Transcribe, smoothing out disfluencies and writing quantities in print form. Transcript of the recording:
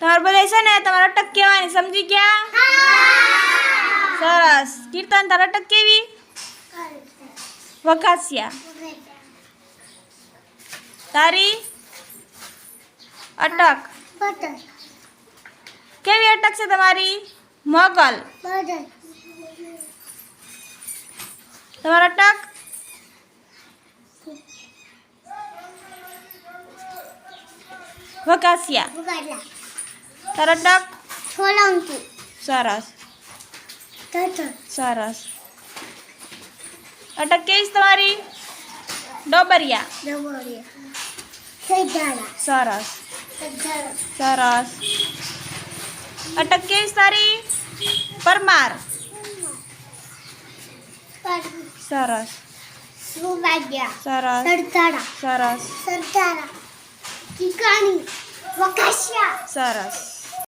તમારે બધા છે ને તમારે અટક કહેવાની, સમજી ગયા? સરસ. કીર્તન તારે અટક કેવી? વખાસિયા. તારી અટક કેવી અટક છે તમારી? મોગલ. તમારો અટક? વખાસિયા. તારો અટક? સરસ સરસ. અટક કેવી છે તમારી? ડોબરિયા. સરસ સરસ. અટક કેવી છે તારી? પરમાર. સરસ સરસ સરસ સરસ.